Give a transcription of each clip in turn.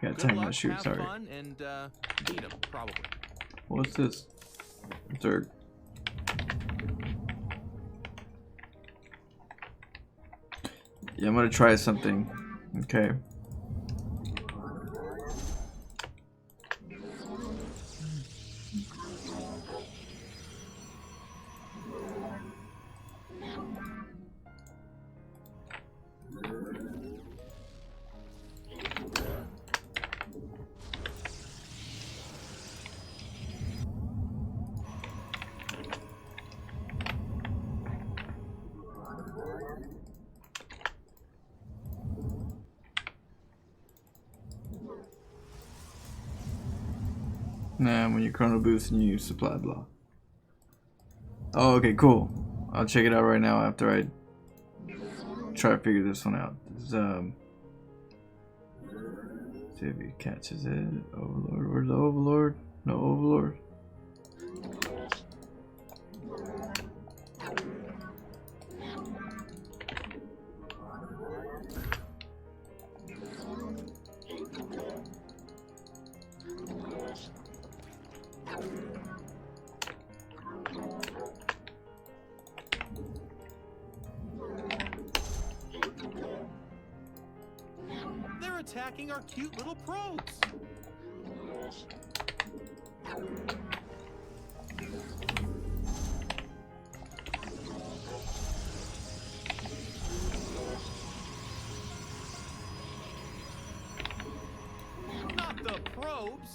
Gotta time my shoot, have sorry. fun and beat 'em, probably. What's this? Third. Yeah, I'm gonna try something. Okay. Nah, when you chrono boost and you use supply block. Oh, okay, cool. I'll check it out right now after I try to figure this one out. This is, see if he catches it. Overlord, where's the Overlord? No Overlord. They're attacking our cute little probes. Not the probes.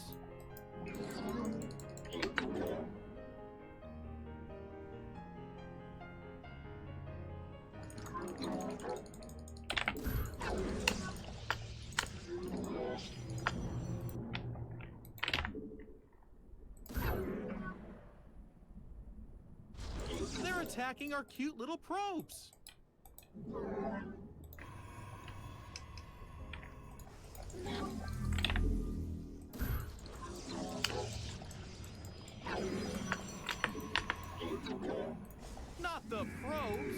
They're attacking our cute little probes. Not the probes.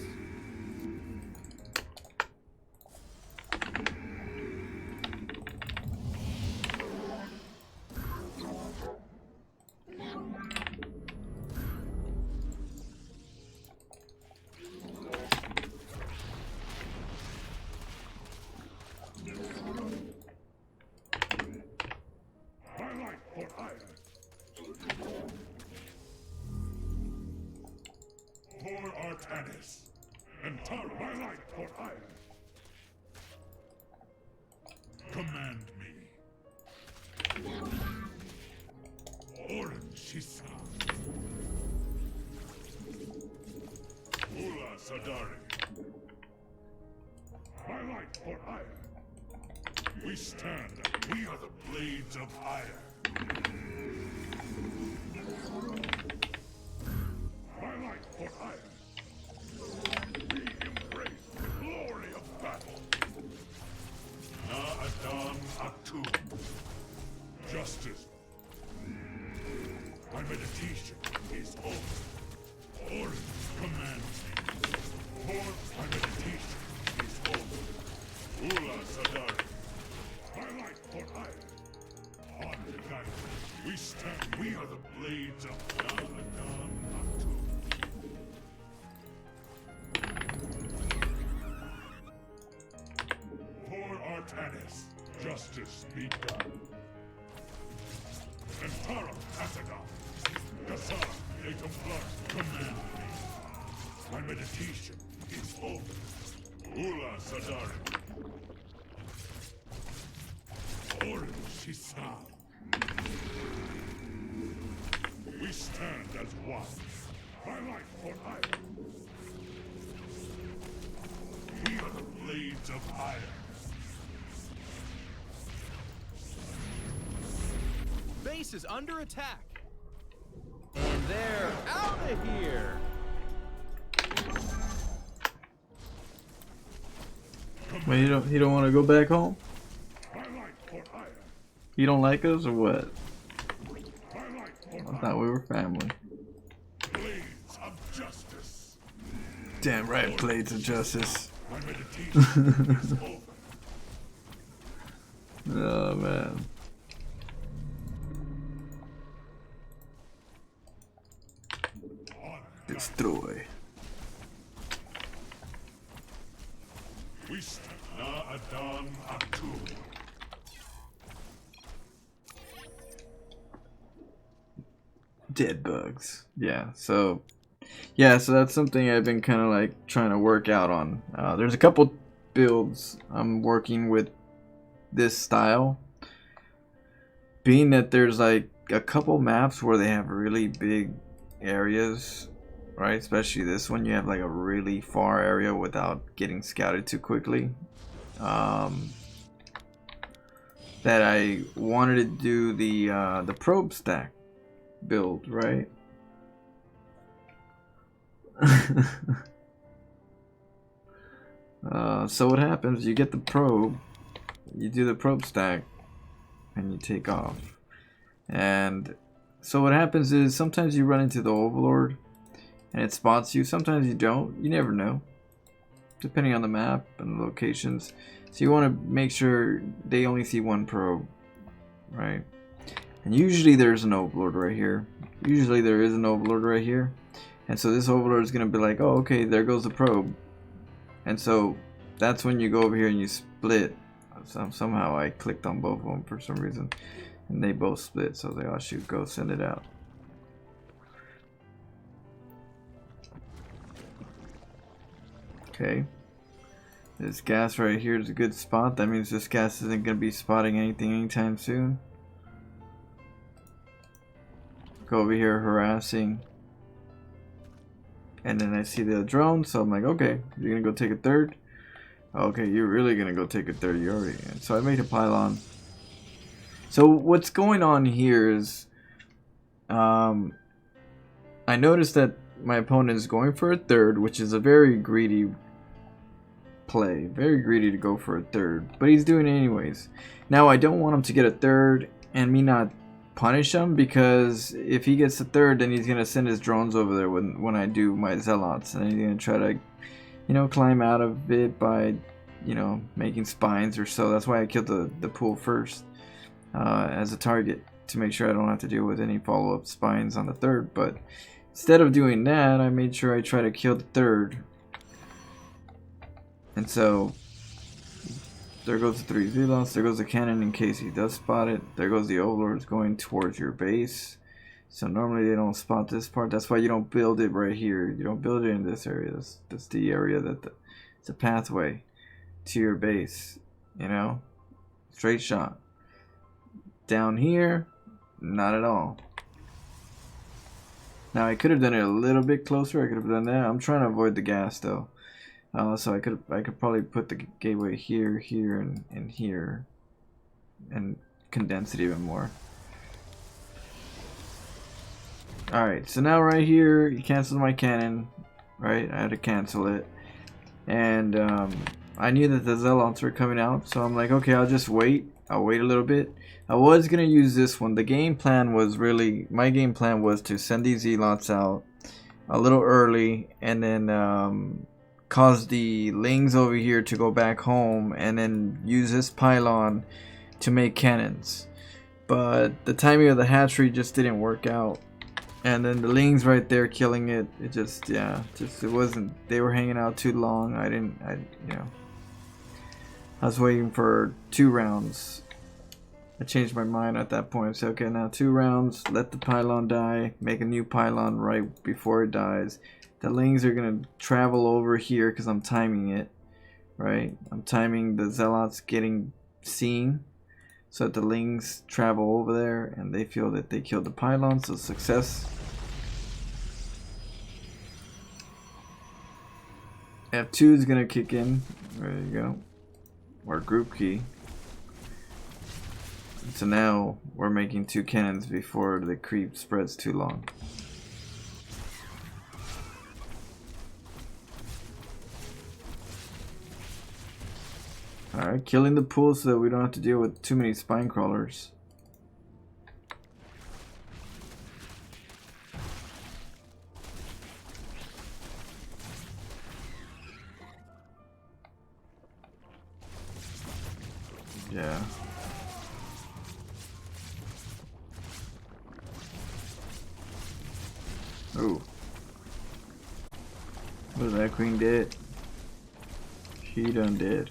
For Artanis, and Tara, my light for hire. Command me. Orin Shisa. Ula Sadari. My light for hire. We stand, we are the blades of hire. My light for hire. We embrace the glory of battle. Na Adam Atum. Justice. My meditation is over. Orin commands me. For my meditation is over. Ula Sadari. My light for hire. On the night, we stand. We are the blades of Na Adam Atum. For Artanis, justice be done. And Tara Asagon, Gassar, Atom Blood, command me. My meditation is over. Ula Sadari. Orin Shisal. We stand as one. My light for hire. We are the blades of hire. Base is under attack. And they're out of here. Wait, you don't want to go back home? My light for hire. You don't like us or what? My light for I hire. thought we were family. Blades of justice. Damn right, Blades of Justice. My meditation is over. Oh man. Destroy. La Adam Atu. Dead bugs. Yeah, so that's something I've been kind of like trying to work out on. There's a couple builds I'm working with this style, being that there's like a couple maps where they have really big areas, right? Especially this one, you have like a really far area without getting scouted too quickly. That I wanted to do the probe stack build, right? So what happens, you get the probe, you do the probe stack, and you take off. And so what happens is sometimes you run into the overlord and it spots you, sometimes you don't, you never know, depending on the map and the locations. So you want to make sure they only see one probe, right? And usually there's an overlord right here. Usually there is an overlord right here. And so this overlord is going to be like, oh, okay, there goes the probe. And so that's when you go over here and you split. Somehow I clicked on both of them for some reason. And they both split. So I was like, oh shoot, go send it out. Okay. This gas right here is a good spot. That means this gas isn't going to be spotting anything anytime soon. Go over here harassing. And then I see the drone, so I'm like, okay, you're gonna go take a third? Okay, you're really gonna go take a third, you already. So I made a pylon. So what's going on here is, I noticed that my opponent is going for a third, which is a very greedy play. Very greedy to go for a third, but he's doing it anyways. Now I don't want him to get a third and me not punish him, because if he gets a third, then he's gonna send his drones over there when I do my zealots, and he's gonna try to, you know, climb out of it by, you know, making spines or so. That's why I killed the pool first as a target, to make sure I don't have to deal with any follow-up spines on the third. But instead of doing that, I made sure I try to kill the third. And so there goes the 3 zealots, there goes the cannon in case he does spot it. There goes the overlords going towards your base. So normally they don't spot this part. That's why you don't build it right here. You don't build it in this area. That's the area that it's a pathway to your base. You know? Straight shot. Down here, not at all. Now I could have done it a little bit closer. I could have done that. I'm trying to avoid the gas though. So I could probably put the gateway here, here, and here, and condense it even more. Alright, so now right here, you canceled my cannon, right? I had to cancel it. And I knew that the zealots were coming out, so I'm like, okay, I'll just wait. I'll wait a little bit. I was going to use this one. The game plan was really, my game plan was to send these zealots out a little early, and then cause the lings over here to go back home, and then use this pylon to make cannons. But the timing of the hatchery just didn't work out, and then the lings right there killing it. It just, yeah, it wasn't. They were hanging out too long. You know, I was waiting for 2 rounds. I changed my mind at that point. So okay, now 2 rounds. Let the pylon die. Make a new pylon right before it dies. The lings are gonna travel over here because I'm timing it, right? I'm timing the zealots getting seen, so that the lings travel over there and they feel that they killed the pylon. So success. F2 is gonna kick in. There you go. Or group key. So now we're making 2 cannons before the creep spreads too long. Alright, killing the pool so that we don't have to deal with too many spine crawlers. Yeah. Oh. What is that queen did? She done did.